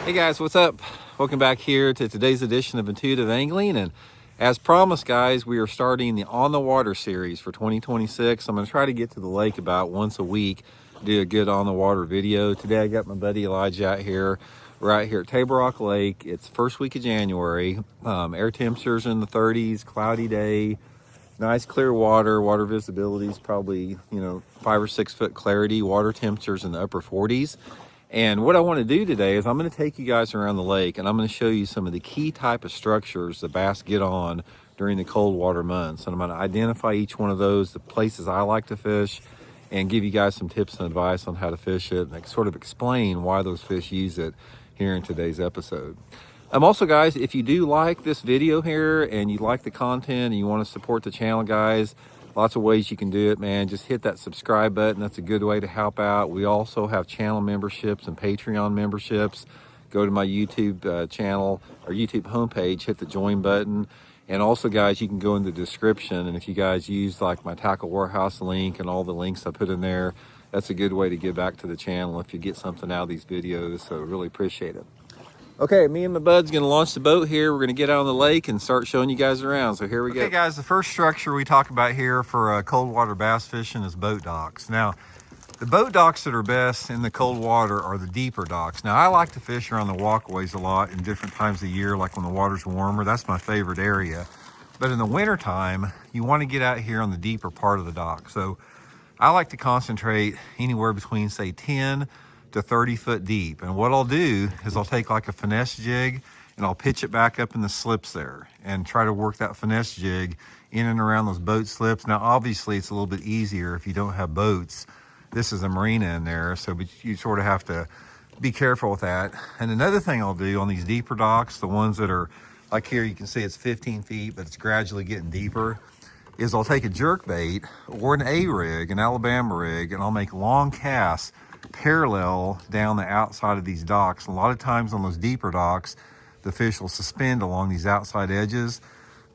Hey guys, what's up? Welcome back here to today's edition of Intuitive Angling. And as promised, guys, we are starting the On the Water series for 2026. I'm going to try to get to the lake about once a week, do a good on the water video. Today I got my buddy Elijah out here. We're out here at Table Rock Lake. It's first week of January. Air temperatures in the 30s, cloudy day, nice clear water. Water visibility is probably, 5 or 6 foot clarity. Water temperatures in the upper 40s. And what I want to do today is I'm going to take you guys around the lake and I'm going to show you some of the key type of structures the bass get on during the cold water months. And I'm going to identify each one of those, the places I like to fish, and give you guys some tips and advice on how to fish it and sort of explain why those fish use it here in today's episode. Also, guys, if you do like this video here and you like the content and you want to support the channel, guys, lots of ways you can do it, man. Just hit that subscribe button. That's a good way to help out. We also have channel memberships and Patreon memberships. Go to my YouTube channel or YouTube homepage, hit the join button. And also, guys, you can go in the description. And if you guys use like my Tackle Warehouse link and all the links I put in there, that's a good way to give back to the channel if you get something out of these videos. So really appreciate it. Okay, me and my bud's gonna launch the boat here. We're gonna get out on the lake and start showing you guys around. So here we go. Okay guys, the first structure we talk about here for cold water bass fishing is boat docks. Now, the boat docks that are best in the cold water are the deeper docks. Now, I like to fish around the walkways a lot in different times of year, like when the water's warmer. That's my favorite area. But in the winter time, you wanna get out here on the deeper part of the dock. So I like to concentrate anywhere between, say, 10 to 30 foot deep. And what I'll do is I'll take like a finesse jig and I'll pitch it back up in the slips there and try to work that finesse jig in and around those boat slips. Now, obviously it's a little bit easier if you don't have boats. This is a marina in there, so you sort of have to be careful with that. And another thing I'll do on these deeper docks, the ones that are like here, you can see it's 15 feet, but it's gradually getting deeper, is I'll take a jerk bait or an A-rig, an Alabama rig, and I'll make long casts parallel down the outside of these docks. A lot of times on those deeper docks, the fish will suspend along these outside edges,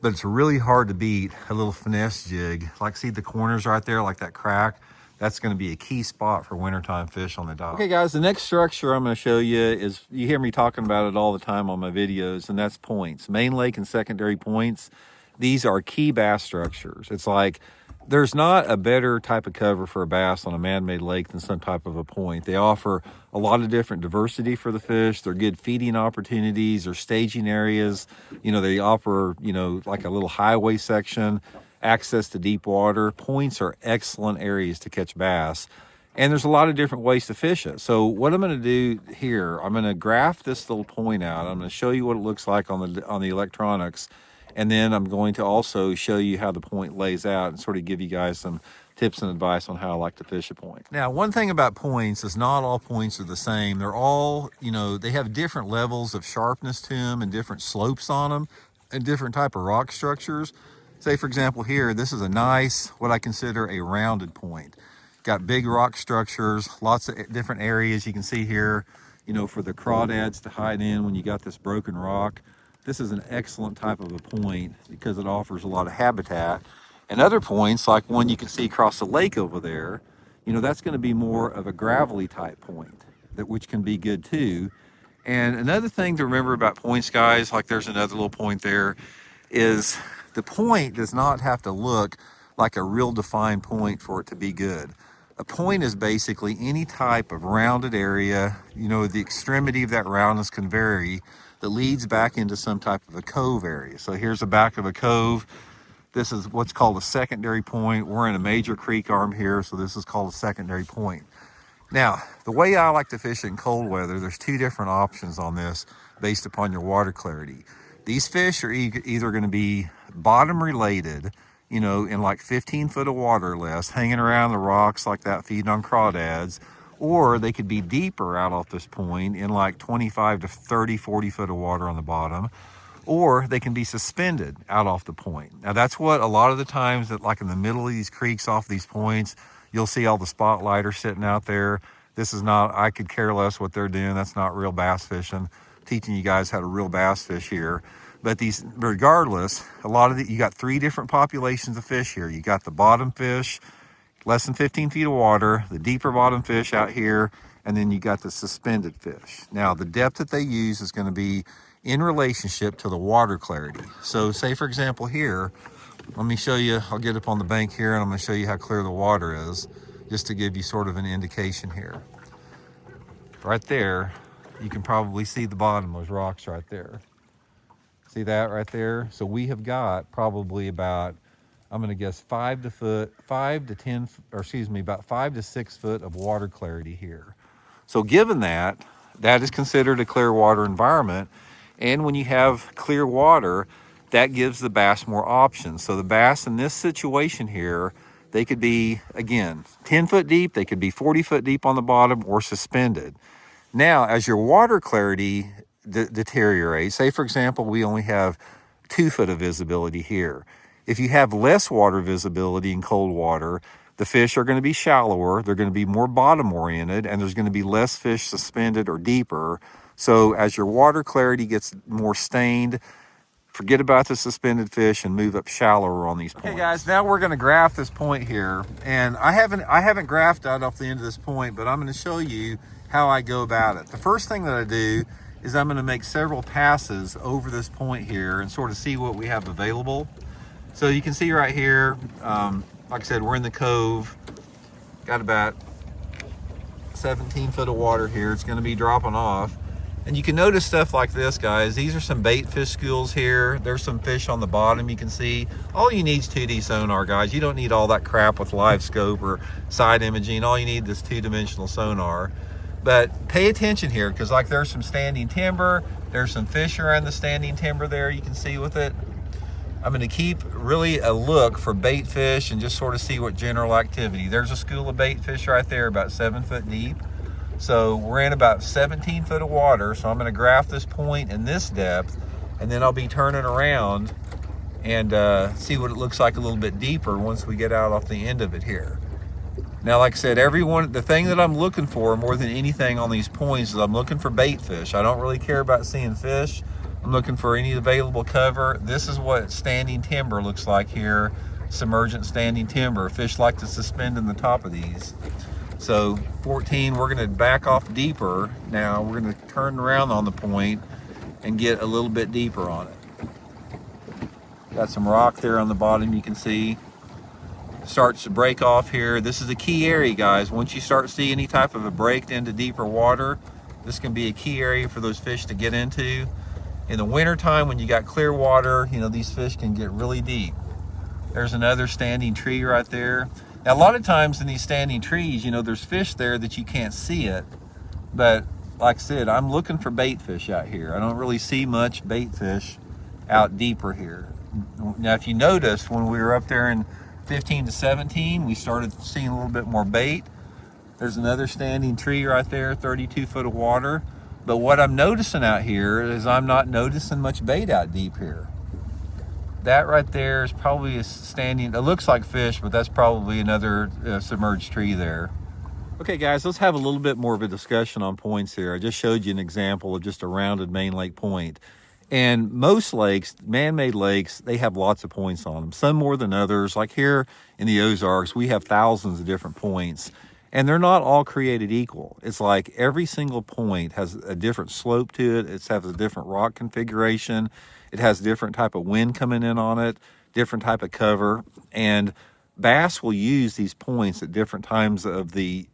but it's really hard to beat a little finesse jig. Like, see the corners right there, like that crack? That's going to be a key spot for wintertime fish on the dock. Okay guys, the next structure I'm going to show you is, you hear me talking about it all the time on my videos, and that's points. Main lake and secondary points. These are key bass structures. It's like, there's not a better type of cover for a bass on a man-made lake than some type of a point. They offer a lot of different diversity for the fish. They're good feeding opportunities or staging areas. They offer, like a little highway section, access to deep water. Points are excellent areas to catch bass. And there's a lot of different ways to fish it. So what I'm going to do here, I'm going to graph this little point out. I'm going to show you what it looks like on the electronics. And then I'm going to also show you how the point lays out and sort of give you guys some tips and advice on how I like to fish a point. Now, one thing about points is not all points are the same. They're all, they have different levels of sharpness to them and different slopes on them and different type of rock structures. Say, for example, here, this is a nice, what I consider a rounded point. Got big rock structures, lots of different areas you can see here, for the crawdads to hide in when you got this broken rock. This is an excellent type of a point because it offers a lot of habitat. And other points, like one you can see across the lake over there, that's going to be more of a gravelly type point, which can be good too. And another thing to remember about points, guys, like there's another little point there, is the point does not have to look like a real defined point for it to be good. A point is basically any type of rounded area, the extremity of that roundness can vary, that leads back into some type of a cove area. So here's the back of a cove. This is what's called a secondary point. We're in a major creek arm here, so this is called a secondary point. Now, the way I like to fish in cold weather, there's two different options on this based upon your water clarity. These fish are either going to be bottom related, in like 15 foot of water or less, hanging around the rocks like that, feeding on crawdads, or they could be deeper out off this point in like 25 to 30, 40 foot of water on the bottom, or they can be suspended out off the point. Now that's what a lot of the times that, like in the middle of these creeks off these points, you'll see all the spotlighters sitting out there. This is not, I could care less what they're doing. That's not real bass fishing. I'm teaching you guys how to real bass fish here. But these, regardless, you got three different populations of fish here. You got the bottom fish, less than 15 feet of water, the deeper bottom fish out here, and then you got the suspended fish. Now, the depth that they use is going to be in relationship to the water clarity. So say, for example, here, let me show you, I'll get up on the bank here and I'm going to show you how clear the water is, just to give you sort of an indication here. Right there, you can probably see the bottom of those rocks right there. See that right there? So we have got probably about, I'm going to guess 5 to 10, or excuse me, about 5 to 6 foot of water clarity here. So given that, that is considered a clear water environment. And when you have clear water, that gives the bass more options. So the bass in this situation here, they could be, again, 10 foot deep, they could be 40 foot deep on the bottom, or suspended. Now, as your water clarity deteriorates, say for example, we only have 2 foot of visibility here. If you have less water visibility in cold water, the fish are going to be shallower, they're going to be more bottom oriented, and there's going to be less fish suspended or deeper. So as your water clarity gets more stained, forget about the suspended fish and move up shallower on these points. Okay guys, now we're going to graph this point here, and I haven't graphed out off the end of this point, but I'm going to show you how I go about it. The first thing that I do is I'm going to make several passes over this point here and sort of see what we have available. So you can see right here, like I said, we're in the cove, got about 17 foot of water here. It's going to be dropping off. And you can notice stuff like this, guys. These are some bait fish schools here. There's some fish on the bottom you can see. All you need is 2D sonar, guys. You don't need all that crap with live scope or side imaging. All you need is 2-dimensional sonar. But pay attention here, because like there's some standing timber. There's some fish around the standing timber there you can see with it. I'm going to keep really a look for bait fish and just sort of see what general activity. There's a school of bait fish right there about 7 foot deep. So we're in about 17 foot of water. So I'm going to graph this point and this depth, and then I'll be turning around and see what it looks like a little bit deeper once we get out off the end of it here. Now, like I said, the thing that I'm looking for more than anything on these points is I'm looking for bait fish. I don't really care about seeing fish. I'm looking for any available cover. This is what standing timber looks like here. Submergent standing timber. Fish like to suspend in the top of these. So 14, we're going to back off deeper. Now we're going to turn around on the point and get a little bit deeper on it. Got some rock there on the bottom you can see. Starts to break off here. This is a key area, guys. Once you start seeing any type of a break into deeper water, this can be a key area for those fish to get into. In the winter time, when you got clear water, you know, these fish can get really deep. There's another standing tree right there. Now, a lot of times in these standing trees, you know, there's fish there that you can't see it. But like I said, I'm looking for bait fish out here. I don't really see much bait fish out deeper here. Now, if you noticed, when we were up there in 15 to 17, we started seeing a little bit more bait. There's another standing tree right there, 32 foot of water. But what I'm noticing out here is I'm not noticing much bait out deep here. That right there is probably a standing, it looks like fish, but that's probably another submerged tree there. Okay guys, let's have a little bit more of a discussion on points here. I just showed you an example of just a rounded main lake point. And most lakes, man-made lakes, they have lots of points on them, some more than others. Like here in the Ozarks, we have thousands of different points, and they're not all created equal. It's like every single point has a different slope to it. It has a different rock configuration. It has different type of wind coming in on it, different type of cover. And bass will use these points at different times of the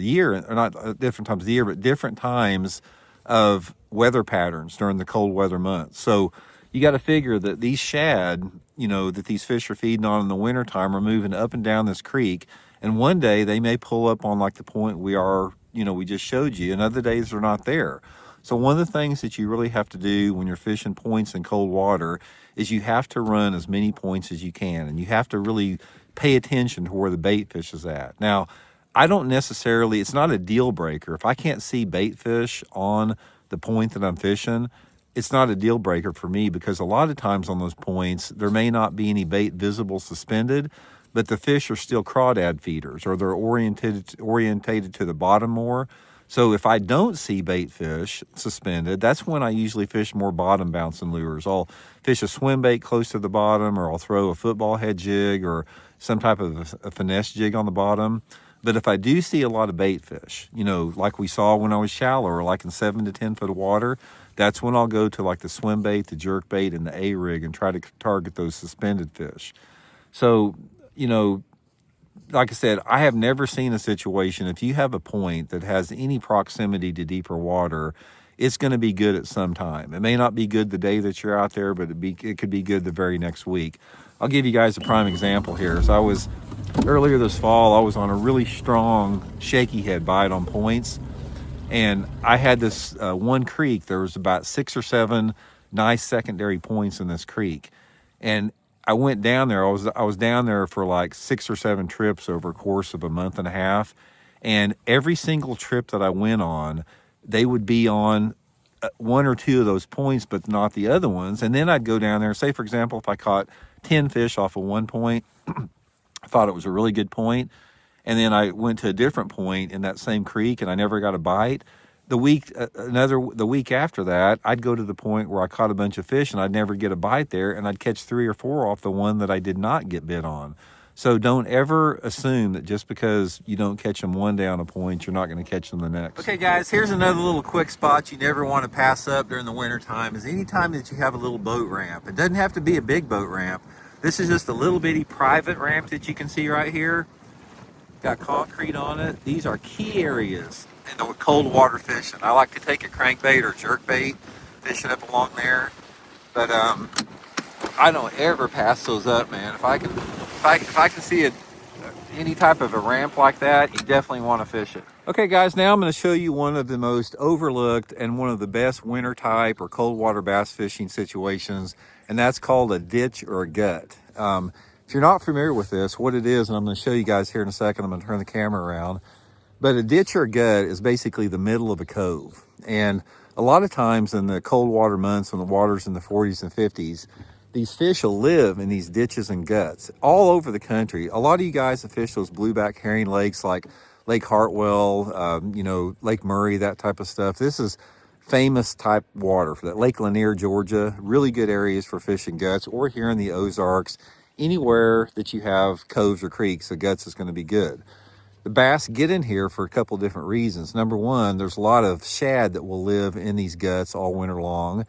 year, or not different times of the year, but different times of weather patterns during the cold weather months. So you got to figure that these shad, you know, that these fish are feeding on in the wintertime are moving up and down this creek. And one day they may pull up on like the point we just showed you, and other days they're not there. So one of the things that you really have to do when you're fishing points in cold water is you have to run as many points as you can, and you have to really pay attention to where the bait fish is at. Now, I don't necessarily, it's not a deal breaker. If I can't see bait fish on the point that I'm fishing, it's not a deal breaker for me, because a lot of times on those points, there may not be any bait visible suspended, but the fish are still crawdad feeders, or they're orientated to the bottom more. So if I don't see bait fish suspended, that's when I usually fish more bottom bouncing lures. I'll fish a swim bait close to the bottom, or I'll throw a football head jig or some type of a finesse jig on the bottom. But if I do see a lot of bait fish, you know, like we saw when I was shallower, like in 7 to 10 foot of water, that's when I'll go to like the swim bait, the jerk bait, and the A-rig and try to target those suspended fish. So, you know, like I said, I have never seen a situation, if you have a point that has any proximity to deeper water, it's going to be good at some time. It may not be good the day that you're out there, but it could be good the very next week. I'll give you guys a prime example here. So earlier this fall, I was on a really strong shaky head bite on points. And I had this one creek, there was about 6 or 7 nice secondary points in this creek. And I went down there, I was down there for like 6 or 7 trips over a course of a month and a half. And every single trip that I went on, they would be on 1 or 2 of those points, but not the other ones. And then I'd go down there, say for example, if I caught 10 fish off of one point, I thought it was a really good point, and then I went to a different point in that same creek and I never got a bite. The week after that, I'd go to the point where I caught a bunch of fish and I'd never get a bite there, and I'd catch 3 or 4 off the one that I did not get bit on. So don't ever assume that just because you don't catch them one day on a point, you're not going to catch them the next. Okay guys, here's another little quick spot you never want to pass up during the winter time is anytime that you have a little boat ramp. It doesn't have to be a big boat ramp. This is just a little bitty private ramp that you can see right here. Got concrete on it. These are key areas in the cold water fishing. I like to take a crankbait or jerkbait fishing up along there, but I don't ever pass those up, man. If I can see any type of a ramp like that, you definitely want to fish it. Okay guys, now I'm going to show you one of the most overlooked and one of the best winter type or cold water bass fishing situations, and that's called a ditch or a gut. If you're not familiar with this, what it is, and I'm going to show you guys here in a second, I'm going to turn the camera around, but a ditch or a gut is basically the middle of a cove. And a lot of times in the cold water months when the water's in the 40s and 50s, these fish will live in these ditches and guts all over the country. A lot of you guys that fish those blueback herring lakes like Lake Hartwell, you know, Lake Murray, that type of stuff. This is famous type water for that. Lake Lanier, Georgia, really good areas for fishing guts, or here in the Ozarks. Anywhere that you have coves or creeks, the guts is going to be good. The bass get in here for a couple different reasons. Number one, there's a lot of shad that will live in these guts all winter long.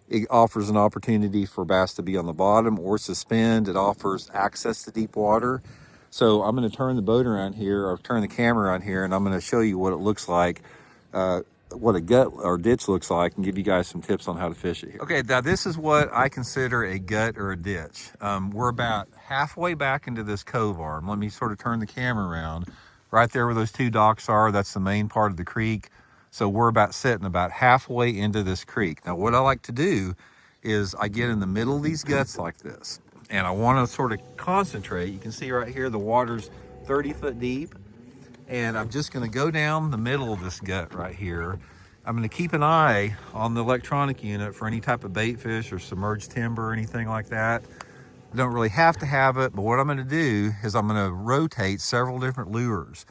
It offers an opportunity for bass to be on the bottom or suspend. It offers access to deep water. So I'm going to turn the boat around here, or turn the camera around here, and I'm going to show you what it looks like, what a gut or ditch looks like, and give you guys some tips on how to fish it here. Okay, now this is what I consider a gut or a ditch. We're about halfway back into this cove arm. Let me sort of turn the camera around. Right there where those 2 docks are, that's the main part of the creek. So we're sitting about halfway into this creek. Now what I like to do is I get in the middle of these guts like this, and I want to sort of concentrate. You can see right here the water's 30 foot deep. And I'm just going to go down the middle of this gut right here. I'm going to keep an eye on the electronic unit for any type of bait fish or submerged timber or anything like that. I don't really have to have it, but what I'm going to do is I'm going to rotate several different lures.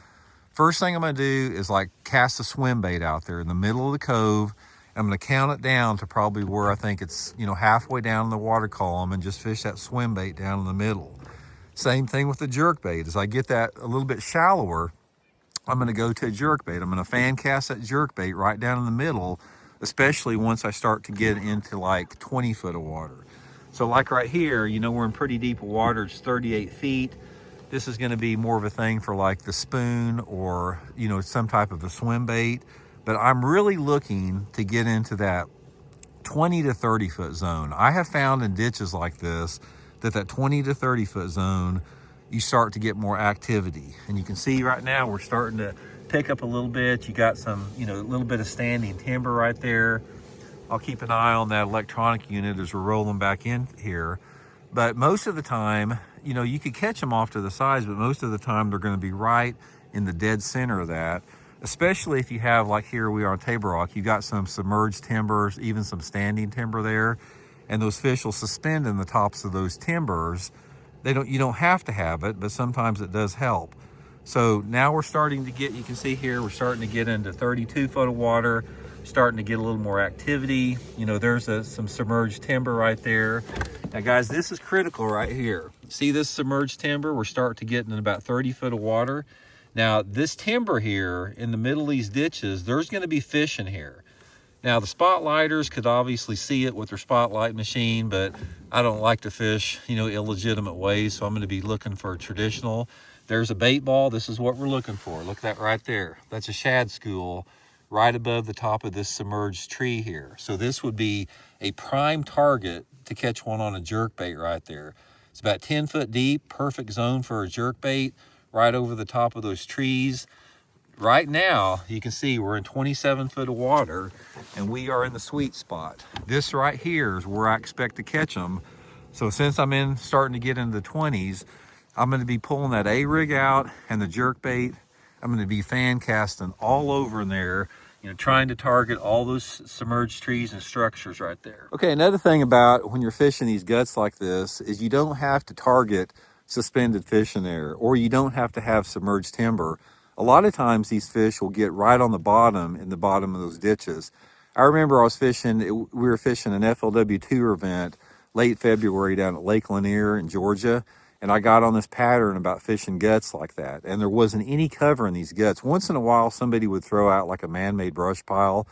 First thing I'm going to do is like cast a swim bait out there in the middle of the cove. I'm going to count it down to probably where I think it's, you know, halfway down the water column, and just fish that swim bait down in the middle. Same thing with the jerk bait. As I get that a little bit shallower, I'm going to go to a jerk bait. I'm going to fan cast that jerk bait right down in the middle, especially once I start to get into like 20 foot of water. So like right here, you know, we're in pretty deep water. It's 38 feet. This is going to be more of a thing for like the spoon or, you know, some type of a swim bait. But I'm really looking to get into that 20 to 30 foot zone. I have found in ditches like this that 20 to 30 foot zone, you start to get more activity. And you can see right now we're starting to pick up a little bit. You got some, you know, a little bit of standing timber right there. I'll keep an eye on that electronic unit as we're rolling back in here. But most of the time, you know, you could catch them off to the sides, but most of the time they're going to be right in the dead center of that. Especially if you have, like here we are on Table Rock, you got some submerged timbers, even some standing timber there, and those fish will suspend in the tops of those timbers. You don't have to have it, but sometimes it does help. So now we're starting to get, you can see here, we're starting to get into 32 foot of water, starting to get a little more activity. You know, there's some submerged timber right there. Now guys, this is critical right here. See this submerged timber? We're starting to get in about 30 foot of water. Now, this timber here in the middle of these ditches, there's going to be fish in here. Now, the spotlighters could obviously see it with their spotlight machine, but I don't like to fish, you know, illegitimate ways, so I'm going to be looking for a traditional. There's a bait ball. This is what we're looking for. Look at that right there. That's a shad school right above the top of this submerged tree here. So this would be a prime target to catch one on a jerk bait right there. It's about 10 foot deep, perfect zone for a jerk bait right over the top of those trees. Right now, you can see we're in 27 foot of water and we are in the sweet spot. This right here is where I expect to catch them. So since I'm starting to get into the 20s, I'm going to be pulling that A-rig out and the jerk bait. I'm going to be fan casting all over in there, you know, trying to target all those submerged trees and structures right there. Okay, another thing about when you're fishing these guts like this is you don't have to target suspended fish in there, or you don't have to have submerged timber. A lot of times these fish will get right on the bottom, in the bottom of those ditches. I remember I was fishing, we were fishing an FLW tour event late February down at Lake Lanier in Georgia, and I got on this pattern about fishing guts like that, and there wasn't any cover in these guts. Once in a while somebody would throw out like a man-made brush pile,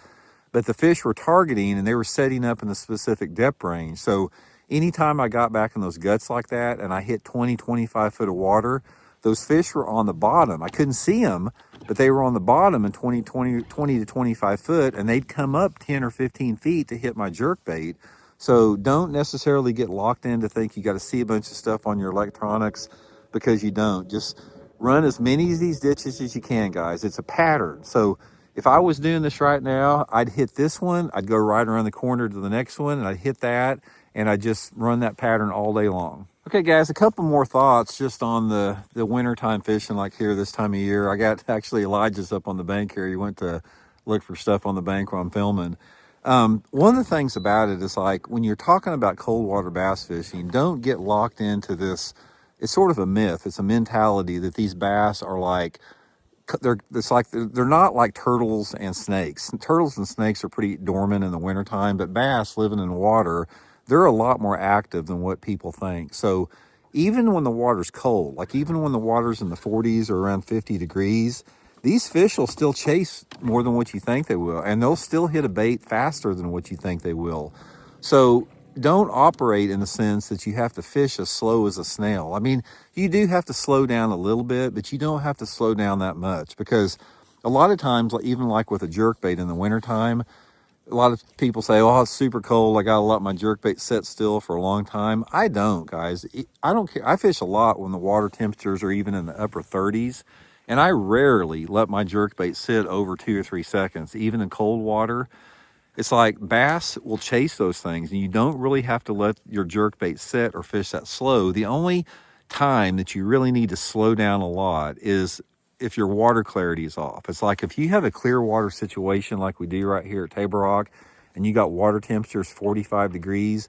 but the fish were targeting and they were setting up in a specific depth range. So anytime I got back in those guts like that and I hit 20, 25 foot of water, those fish were on the bottom. I couldn't see them, but they were on the bottom in 20 to 25 foot, and they'd come up 10 or 15 feet to hit my jerk bait. So don't necessarily get locked in to think you got to see a bunch of stuff on your electronics, because you don't. Just run as many of these ditches as you can, guys. It's a pattern. So if I was doing this right now, I'd hit this one, I'd go right around the corner to the next one, and I'd hit that, and I'd just run that pattern all day long. Okay, guys, a couple more thoughts just on the wintertime fishing like here this time of year. I got actually Elijah's up on the bank here. He went to look for stuff on the bank while I'm filming. One of the things about it is, like, when you're talking about cold water bass fishing, don't get locked into this. It's sort of a myth. It's a mentality that these bass are like, they're not like turtles and snakes. Turtles and snakes are pretty dormant in the wintertime, but bass living in water, they're a lot more active than what people think. So even when the water's cold, like even when the water's in the 40s or around 50 degrees, these fish will still chase more than what you think they will, and they'll still hit a bait faster than what you think they will. So don't operate in the sense that you have to fish as slow as a snail. I mean, you do have to slow down a little bit, but you don't have to slow down that much, because a lot of times, even like with a jerkbait in the wintertime, a lot of people say, oh, it's super cold, I gotta let my jerkbait sit still for a long time. I don't, guys. I don't care. I fish a lot when the water temperatures are even in the upper 30s, and I rarely let my jerkbait sit over 2 or 3 seconds, even in cold water. It's like bass will chase those things, and you don't really have to let your jerkbait sit or fish that slow. The only time that you really need to slow down a lot is if your water clarity is off. It's like if you have a clear water situation like we do right here at Table Rock, and you got water temperatures 45 degrees,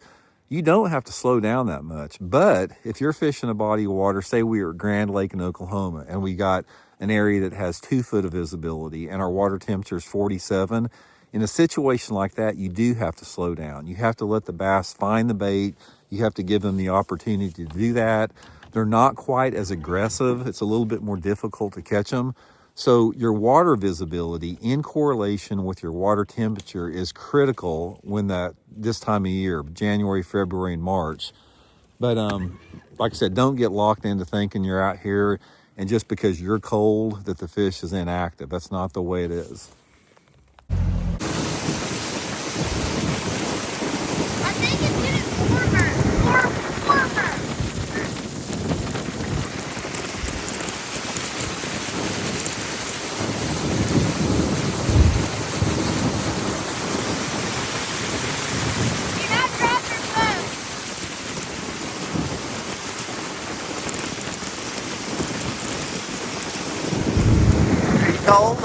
you don't have to slow down that much. But if you're fishing a body of water, say we are at Grand Lake in Oklahoma, and we got an area that has 2 foot of visibility, and our water temperature is 47, in a situation like that, you do have to slow down. You have to let the bass find the bait. You have to give them the opportunity to do that. They're not quite as aggressive. It's a little bit more difficult to catch them. So your water visibility in correlation with your water temperature is critical when this time of year, January, February, and March. But like I said, don't get locked into thinking you're out here and just because you're cold that the fish is inactive. That's not the way it is. I think it's getting warmer. Warmer. Do not drop your phone. Are you cold?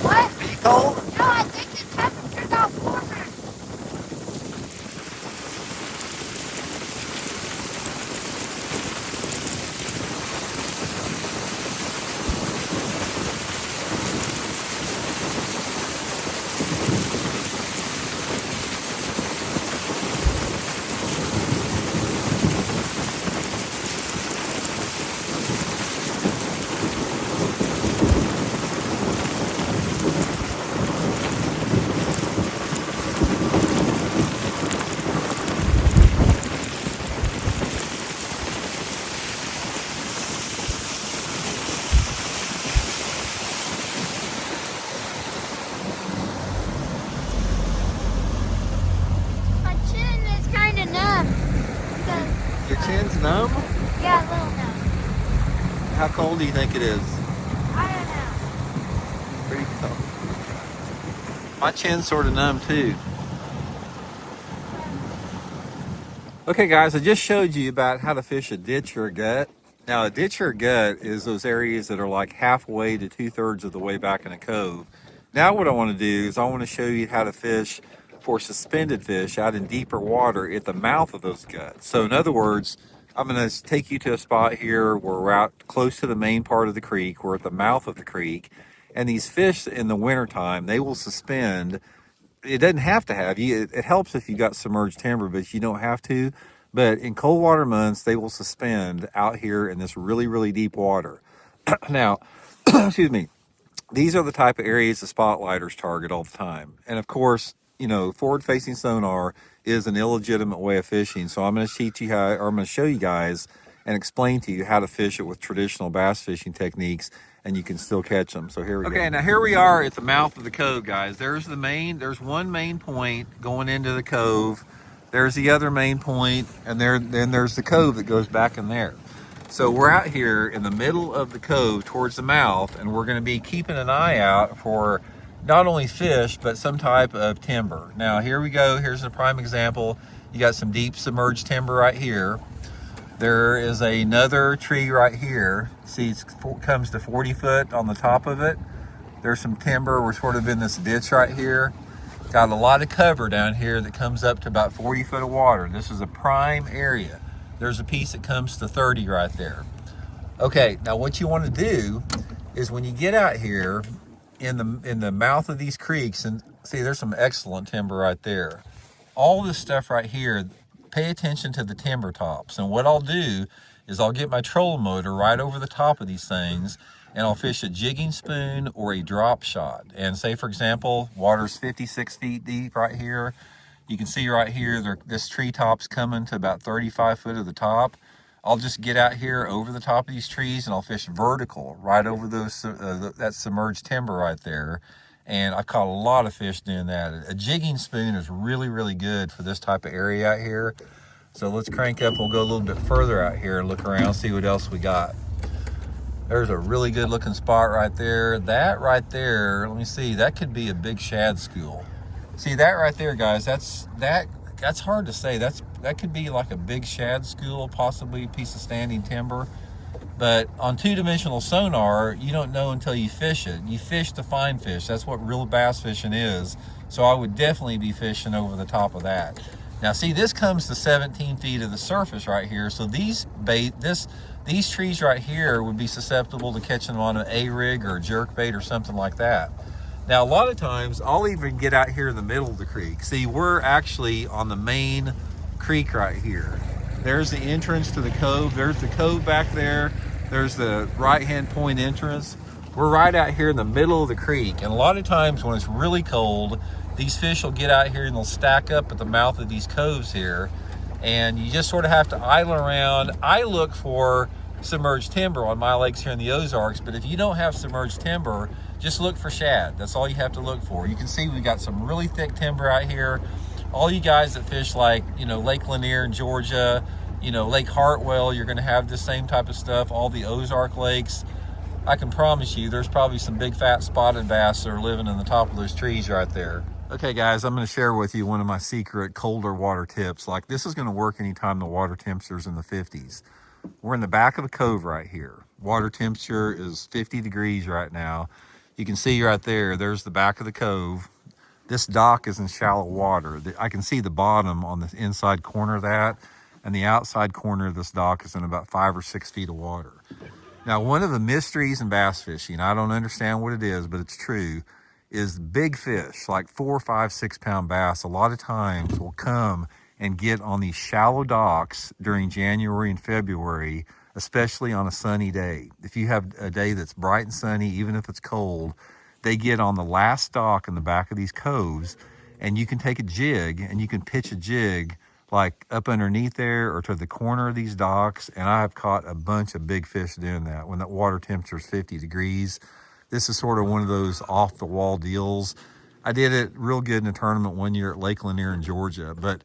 What? Are you cold? No, I think the temperature got warmer. cold do you think it is? I don't know. Pretty cold. My chin's sort of numb too. Okay guys, I just showed you about how to fish a ditch or a gut. Now a ditch or a gut is those areas that are like halfway to 2/3 of the way back in a cove. Now what I want to do is I want to show you how to fish for suspended fish out in deeper water at the mouth of those guts. So in other words, I'm going to take you to a spot here where we're out close to the main part of the creek. We're at the mouth of the creek. And these fish in the wintertime, they will suspend. It doesn't have to have you. It helps if you got submerged timber, but you don't have to. But in cold water months, they will suspend out here in this really, really deep water. Now, excuse me, these are the type of areas the spotlighters target all the time. And of course, you know, forward-facing sonar is an illegitimate way of fishing. So I'm going to teach you how, or I'm going to show you guys and explain to you how to fish it with traditional bass fishing techniques, and you can still catch them. So here we go. Okay, now here we are at the mouth of the cove, guys. There's there's one main point going into the cove. There's the other main point, and then there's the cove that goes back in there. So we're out here in the middle of the cove towards the mouth, and we're going to be keeping an eye out for not only fish, but some type of timber. Now here we go. Here's a prime example. You got some deep submerged timber right here. There is another tree right here. See, it comes to 40 foot on the top of it. There's some timber. We're sort of in this ditch right here. Got a lot of cover down here that comes up to about 40 foot of water. This is a prime area. There's a piece that comes to 30 right there. Okay, now what you want to do is when you get out here in the mouth of these creeks, and see there's some excellent timber right there. All this stuff right here, pay attention to the timber tops. And what I'll do is I'll get my trolling motor right over the top of these things, and I'll fish a jigging spoon or a drop shot. And say for example, water's 56 feet deep right here. You can see right here, this tree top's coming to about 35 foot of the top. I'll just get out here over the top of these trees and I'll fish vertical right over that submerged timber right there. And I caught a lot of fish doing that. A jigging spoon is really, really good for this type of area out here. So let's crank up. We'll go a little bit further out here and look around, see what else we got. There's a really good looking spot right there. That right there, let me see, that could be a big shad school. See that right there, guys, that's hard to say. That could be like a big shad school, possibly a piece of standing timber. But on two-dimensional sonar, you don't know until you fish it. You fish to find fish. That's what real bass fishing is. So I would definitely be fishing over the top of that. Now see, this comes to 17 feet of the surface right here. So these trees right here would be susceptible to catching them on an A-rig or a jerk bait or something like that. Now, a lot of times, I'll even get out here in the middle of the creek. See, we're actually on the main creek right here. There's the entrance to the cove. There's the cove back there. There's the right-hand point entrance. We're right out here in the middle of the creek. And a lot of times when it's really cold, these fish will get out here and they'll stack up at the mouth of these coves here. And you just sort of have to idle around. I look for submerged timber on my lakes here in the Ozarks, but if you don't have submerged timber, just look for shad. That's all you have to look for. You can see we got some really thick timber out here. All you guys that fish like, you know, Lake Lanier in Georgia, you know, Lake Hartwell, you're going to have the same type of stuff. All the Ozark lakes, I can promise you there's probably some big fat spotted bass that are living in the top of those trees right there. Okay guys, I'm going to share with you one of my secret colder water tips. Like, this is going to work anytime the water temperature's in the 50s. We're in the back of the cove right here. Water temperature is 50 degrees right now. You can see right there, there's the back of the cove. This dock is in shallow water. I can see the bottom on the inside corner of that, and the outside corner of this dock is in about 5 or 6 feet of water. Now, one of the mysteries in bass fishing, I don't understand what it is, but it's true, is big fish, like 4, 5, 6 pound bass, a lot of times will come and get on these shallow docks during January and February, especially on a sunny day. If you have a day that's bright and sunny, even if it's cold, they get on the last dock in the back of these coves, and you can take a jig and you can pitch a jig like up underneath there or to the corner of these docks. And I've caught a bunch of big fish doing that when that water temperature is 50 degrees. This is sort of one of those off the wall deals. I did it real good in a tournament one year at Lake Lanier in Georgia, but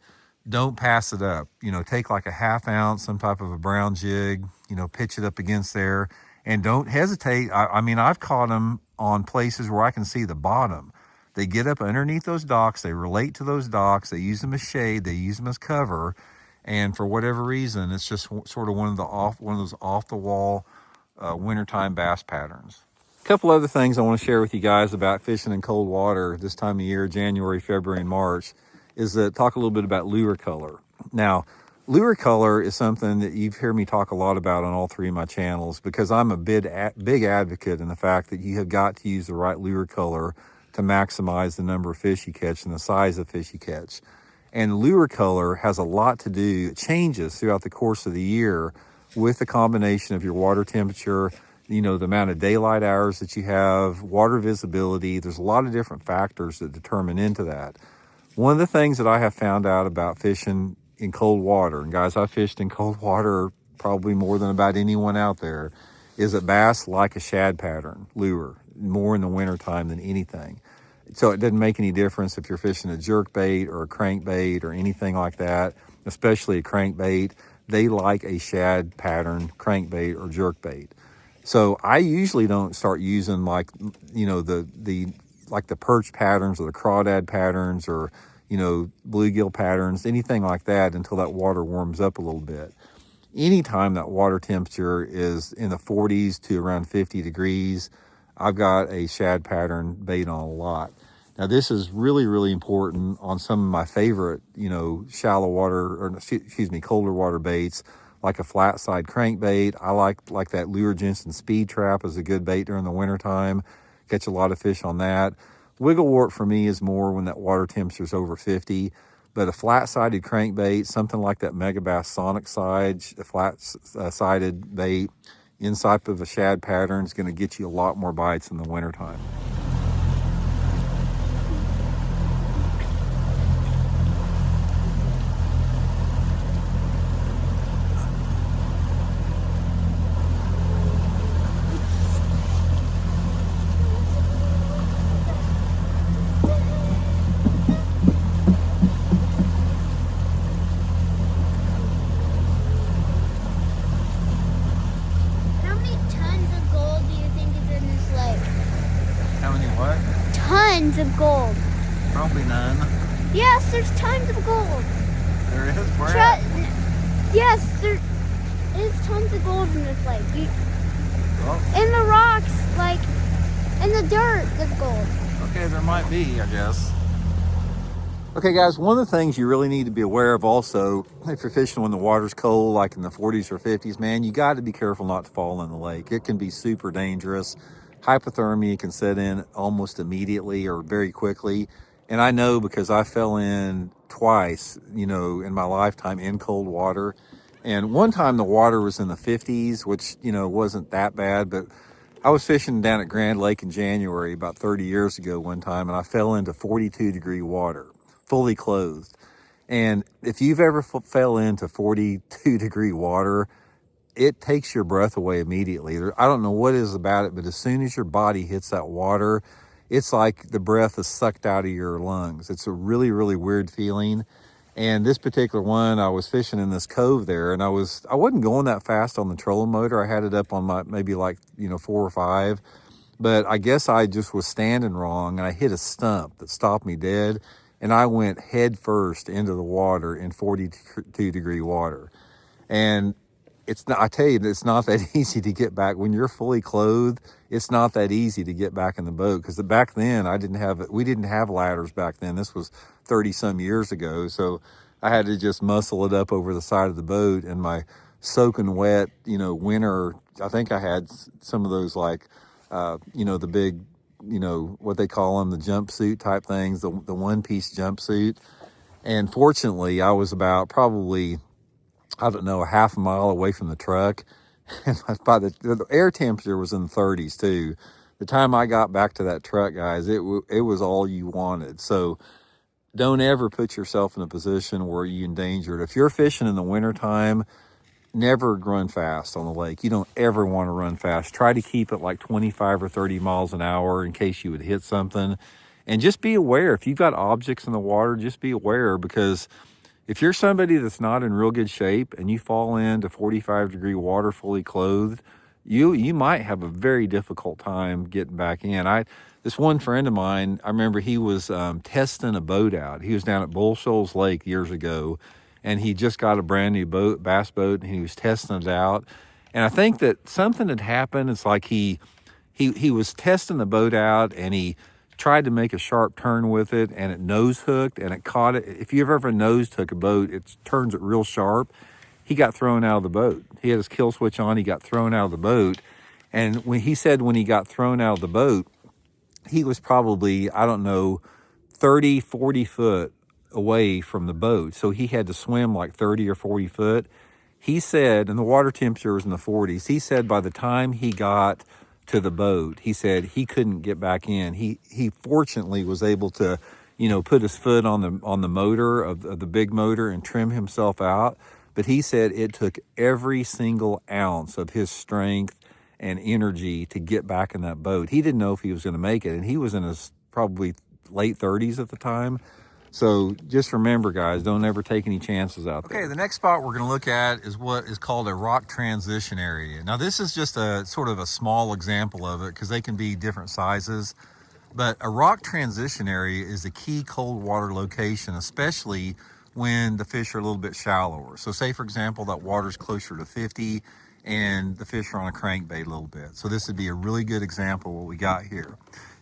don't pass it up. You know, take like a 1/2 ounce, some type of a brown jig, you know, pitch it up against there And don't hesitate. I mean, I've caught them on places where I can see the bottom. They get up underneath those docks. They relate to those docks. They use them as shade. They use them as cover. And for whatever reason, it's just sort of one of those off the wall wintertime bass patterns. A couple other things I want to share with you guys about fishing in cold water this time of year, January, February, and March, is that talk a little bit about lure color. Now, lure color is something that you've heard me talk a lot about on all three of my channels, because I'm a big advocate in the fact that you have got to use the right lure color to maximize the number of fish you catch and the size of fish you catch. And lure color has a lot to do, it changes throughout the course of the year with the combination of your water temperature, you know, the amount of daylight hours that you have, water visibility. There's a lot of different factors that determine into that. One of the things that I have found out about fishing in cold water, and guys, I've fished in cold water probably more than about anyone out there, is that bass like a shad pattern lure more in the wintertime than anything. So it doesn't make any difference if you're fishing a jerk bait or a crankbait or anything like that, especially a crankbait. They like a shad pattern crankbait or jerk bait. So I usually don't start using, like, you know, the like the perch patterns or the crawdad patterns or, you know, bluegill patterns, anything like that, until that water warms up a little bit. Anytime that water temperature is in the 40s to around 50 degrees, I've got a shad pattern bait on a lot. Now, this is really, really important on some of my favorite, you know, shallow water, or excuse me, colder water baits, like a flat side crankbait. I like that Lure Jensen speed trap as a good bait during the wintertime. Catch a lot of fish on that. Wiggle wart for me is more when that water temperature is over 50. But a flat-sided crankbait, something like that Megabass Sonic side, a flat-sided bait, inside of a shad pattern is going to get you a lot more bites in the wintertime. Tons of gold. Probably none. Yes, there's tons of gold. There is, Brad. Yes, there is tons of gold in this lake. In the rocks, like in the dirt, there's gold. Okay, there might be, I guess. Okay, guys, one of the things you really need to be aware of also, if you're fishing when the water's cold, like in the 40s or 50s, man, you got to be careful not to fall in the lake. It can be super dangerous. Hypothermia can set in almost immediately or very quickly. And I know because I fell in twice, you know, in my lifetime in cold water. And one time the water was in the 50s, which, you know, wasn't that bad. But I was fishing down at Grand Lake in January about 30 years ago one time, and I fell into 42-degree water, fully clothed. And if you've ever fell into 42-degree water, it takes your breath away immediately. I don't know what it is about it, but as soon as your body hits that water, it's like the breath is sucked out of your lungs. It's a really, really weird feeling. And this particular one, I was fishing in this cove there, and I wasn't going that fast on the trolling motor. I had it up on my maybe like, you know, 4 or 5. But I guess I just was standing wrong, and I hit a stump that stopped me dead, and I went head first into the water in 42-degree water. And I tell you, it's not that easy to get back. When you're fully clothed, it's not that easy to get back in the boat. Because back then, we didn't have ladders back then. This was 30 some years ago. So I had to just muscle it up over the side of the boat. And my soaking wet, you know, winter, I think I had some of those, like, you know, the big, you know, what they call them, the jumpsuit type things, the one-piece jumpsuit. And fortunately, I was about probably, I don't know, a half a mile away from the truck. And by the air temperature was in the 30s too. The time I got back to that truck, guys, it was all you wanted. So don't ever put yourself in a position where you endanger it. If you're fishing in the wintertime, never run fast on the lake. You don't ever want to run fast. Try to keep it like 25 or 30 miles an hour in case you would hit something. And just be aware. If you've got objects in the water, just be aware, because if you're somebody that's not in real good shape and you fall into 45-degree water fully clothed, you might have a very difficult time getting back in. This one friend of mine, I remember he was testing a boat out. He was down at Bull Shoals Lake years ago, and he just got a brand new boat, bass boat, and he was testing it out. And I think that something had happened. It's like he was testing the boat out, and he tried to make a sharp turn with it, and it nose hooked, and it caught it. If you've ever nose hook a boat, it turns it real sharp. He got thrown out of the boat. He had his kill switch on. He got thrown out of the boat. And when he got thrown out of the boat, he was probably, I don't know, 30, 40 foot away from the boat. So he had to swim like 30 or 40 foot. He said, and the water temperature was in the 40s, he said by the time he got to the boat, he said he couldn't get back in. He fortunately was able to, put his foot on the motor of the big motor and trim himself out. But he said it took every single ounce of his strength and energy to get back in that boat. He didn't know if he was going to make it, and he was in his probably late 30s at the time. So just remember, guys, don't ever take any chances out there. Okay, the next spot we're going to look at is what is called a rock transition area. Now, this is just a sort of a small example of it because they can be different sizes. But a rock transition area is a key cold water location, especially when the fish are a little bit shallower. So say, for example, that water's closer to 50 and the fish are on a crankbait a little bit. So this would be a really good example of what we got here.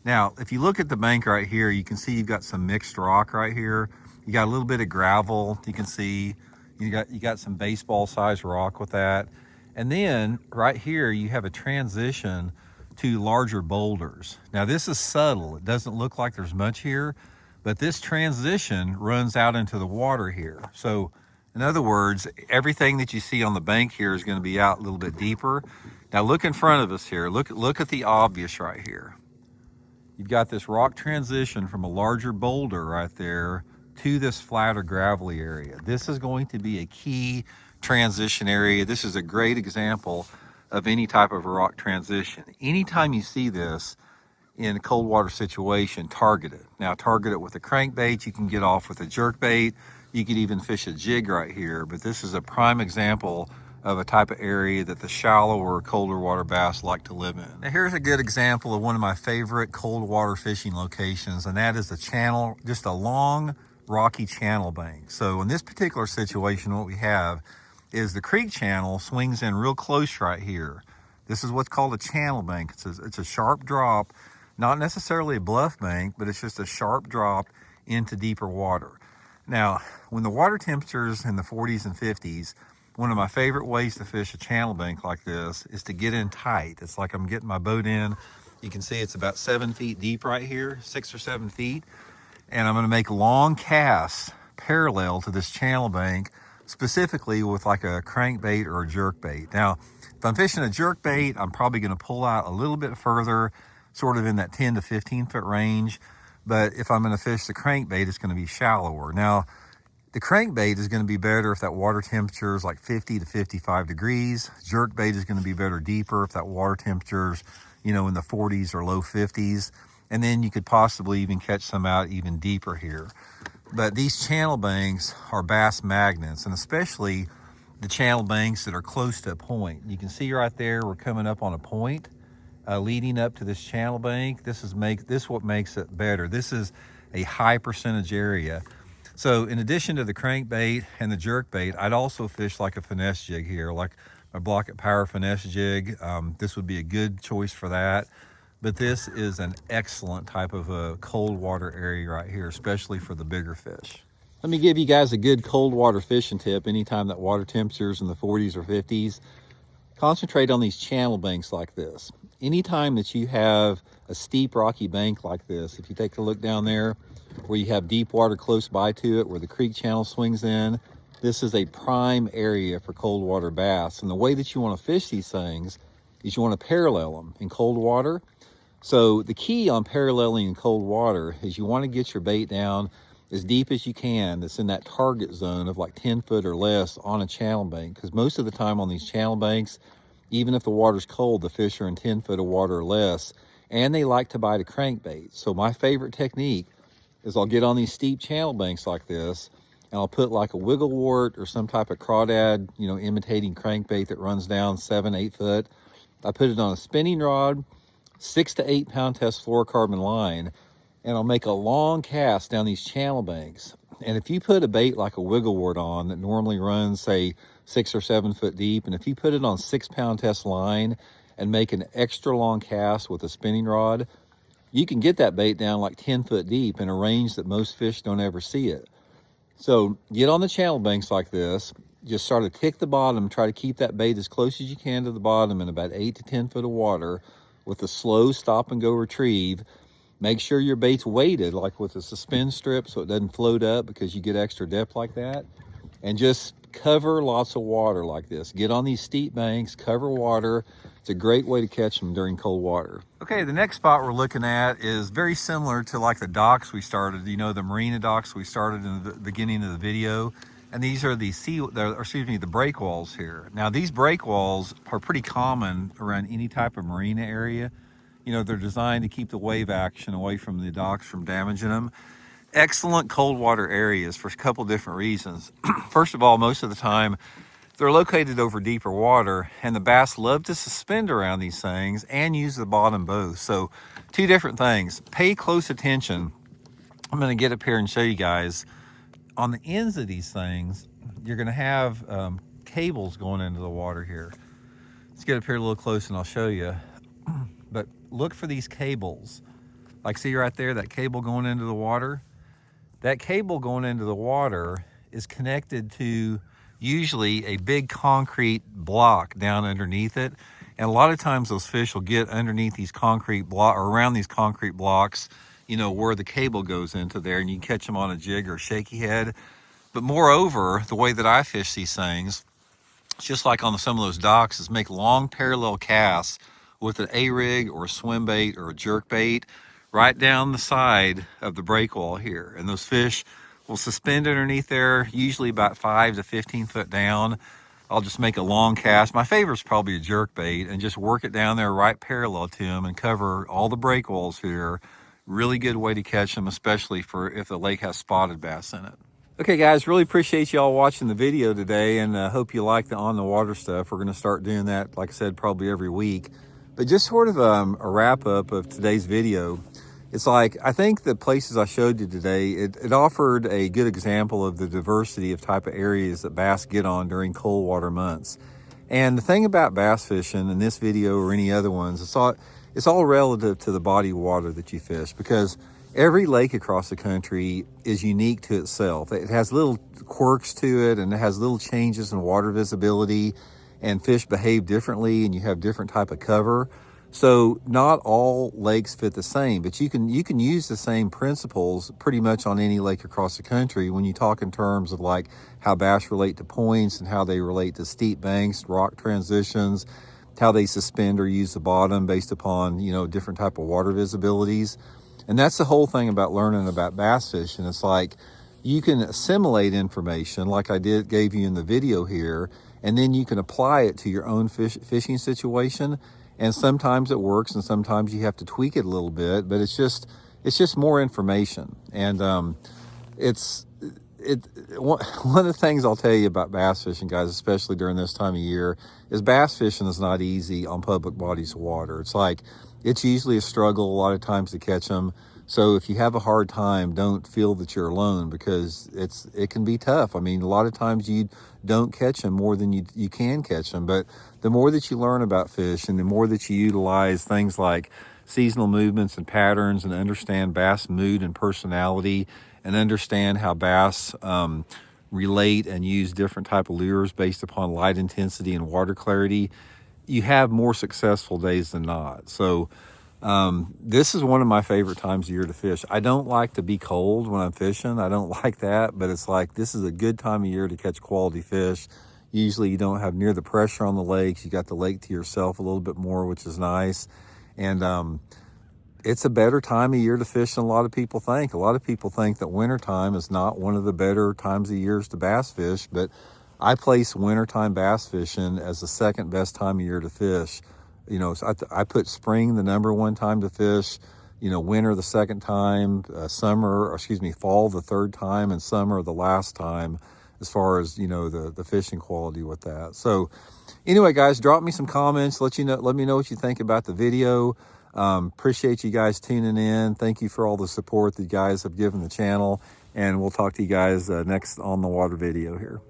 Now, if you look at the bank right here, you can see you've got some mixed rock right here. You got a little bit of gravel. You can see you got some baseball sized rock with that. And then right here, you have a transition to larger boulders. Now this is subtle. It doesn't look like there's much here, but this transition runs out into the water here. So in other words, everything that you see on the bank here is going to be out a little bit deeper. Now look in front of us here. Look at the obvious right here. You've got this rock transition from a larger boulder right there to this flatter gravelly area. This is going to be a key transition area. This is a great example of any type of a rock transition. Anytime you see this in a cold water situation, target it. Now target it with a crankbait. You can get off with a jerk bait. You could even fish a jig right here, but this is a prime example of a type of area that the shallower, colder water bass like to live in. Now here's a good example of one of my favorite cold water fishing locations, and that is the channel, just a long, rocky channel bank. So in this particular situation, what we have is the creek channel swings in real close right here. This is what's called a channel bank. It's a sharp drop, not necessarily a bluff bank, but it's just a sharp drop into deeper water. Now, when the water temperature's in the 40s and 50s, one of my favorite ways to fish a channel bank like this is to get in tight. It's like I'm getting my boat in. You can see it's about 7 feet deep right here, 6 or 7 feet. And I'm gonna make long casts parallel to this channel bank, specifically with like a crankbait or a jerk bait. Now, if I'm fishing a jerk bait, I'm probably gonna pull out a little bit further, sort of in that 10 to 15 foot range. But if I'm gonna fish the crankbait, it's gonna be shallower. Now, the crankbait is going to be better if that water temperature is like 50 to 55 degrees. Jerk bait is going to be better deeper if that water temperature is, in the 40s or low 50s. And then you could possibly even catch some out even deeper here. But these channel banks are bass magnets, and especially the channel banks that are close to a point. You can see right there, we're coming up on a point leading up to this channel bank. This is what makes it better. This is a high percentage area. So in addition to the crankbait and the jerk bait, I'd also fish like a finesse jig here, like a Blaukat Power finesse jig. This would be a good choice for that. But this is an excellent type of a cold water area right here, especially for the bigger fish. Let me give you guys a good cold water fishing tip. Anytime that water temperature's in the 40s or 50s, concentrate on these channel banks like this. Anytime that you have a steep rocky bank like this, if you take a look down there, where you have deep water close by to it, where the creek channel swings in, this is a prime area for cold water bass. And the way that you want to fish these things is you want to parallel them in cold water. So the key on paralleling in cold water is you want to get your bait down as deep as you can that's in that target zone of like 10 foot or less on a channel bank. Because most of the time on these channel banks, even if the water's cold, the fish are in 10 foot of water or less, and they like to bite a crankbait. So my favorite technique is I'll get on these steep channel banks like this, and I'll put like a wiggle wart or some type of crawdad, imitating crankbait that runs down 7, 8 foot, I put it on a spinning rod, 6 to 8 pound test fluorocarbon line, and I'll make a long cast down these channel banks. And if you put a bait like a wiggle wart on that normally runs, say, 6 or 7 foot deep, and if you put it on 6 pound test line and make an extra long cast with a spinning rod, you can get that bait down like 10 foot deep in a range that most fish don't ever see it. So get on the channel banks like this, just start to tick the bottom, try to keep that bait as close as you can to the bottom in about 8 to 10 foot of water with a slow stop and go retrieve. Make sure your bait's weighted, like with a suspend strip, so it doesn't float up because you get extra depth like that. And just cover lots of water like this. Get on these steep banks, cover water. It's a great way to catch them during cold water. Okay, the next spot we're looking at is very similar to like the docks we started, you know, the Marina docks we started in the beginning of the video. And these are the the break walls here. Now these break walls are pretty common around any type of marina area. You know, they're designed to keep the wave action away from the docks from damaging them. Excellent cold water areas for a couple different reasons. First of all, most of the time, they're located over deeper water, and the bass love to suspend around these things and use the bottom both. So two different things. Pay close attention. I'm going to get up here and show you guys. On the ends of these things, you're going to have cables going into the water here. Let's get up here a little close and I'll show you. But look for these cables. Like, see right there, that cable going into the water? That cable going into the water is connected to usually a big concrete block down underneath it. And a lot of times those fish will get underneath these concrete block or around these concrete blocks, you know, where the cable goes into there, and you can catch them on a jig or a shaky head. But moreover, the way that I fish these things, just like on some of those docks, is make long parallel casts with an A-rig or a swim bait or a jerk bait right down the side of the break wall here. And those fish will suspend underneath there, usually about 5 to 15 foot down. I'll just make a long cast. My favorite is probably a jerk bait, and just work it down there right parallel to them and cover all the break walls here. Really good way to catch them, especially for if the lake has spotted bass in it. Okay guys, really appreciate y'all watching the video today, and hope you like the on the water stuff. We're going to start doing that, like I said, probably every week. But just sort of a wrap up of today's video. It's like, I think the places I showed you today, it offered a good example of the diversity of type of areas that bass get on during cold water months. And the thing about bass fishing in this video or any other ones, it's all relative to the body of water that you fish, because every lake across the country is unique to itself. It has little quirks to it, and it has little changes in water visibility, and fish behave differently, and you have different type of cover. So not all lakes fit the same, but you can use the same principles pretty much on any lake across the country when you talk in terms of like how bass relate to points and how they relate to steep banks, rock transitions, how they suspend or use the bottom based upon, you know, different type of water visibilities. And that's the whole thing about learning about bass fishing. It's like you can assimilate information like I gave you in the video here, and then you can apply it to your own fishing situation. And sometimes it works, and sometimes you have to tweak it a little bit, but it's just more information. And one of the things I'll tell you about bass fishing, guys, especially during this time of year, is bass fishing is not easy on public bodies of water. It's like, it's usually a struggle a lot of times to catch them. So if you have a hard time, don't feel that you're alone, because it can be tough. I mean, a lot of times you don't catch them more than you can catch them. But the more that you learn about fish, and the more that you utilize things like seasonal movements and patterns, and understand bass mood and personality, and understand how bass relate and use different type of lures based upon light intensity and water clarity, you have more successful days than not. So this is one of my favorite times of year to fish. I don't like to be cold when I'm fishing. I don't like that, but it's like, this is a good time of year to catch quality fish. Usually you don't have near the pressure on the lakes. You got the lake to yourself a little bit more, which is nice. And it's a better time of year to fish than a lot of people think. A lot of people think that wintertime is not one of the better times of years to bass fish, but I place wintertime bass fishing as the second best time of year to fish. You know, so I put spring the number one time to fish, you know, winter the second time, fall the third time, and summer the last time as far as, you know, the fishing quality with that. So anyway, guys, drop me some comments. Let me know what you think about the video. Appreciate you guys tuning in. Thank you for all the support that you guys have given the channel. And we'll talk to you guys next on the water video here.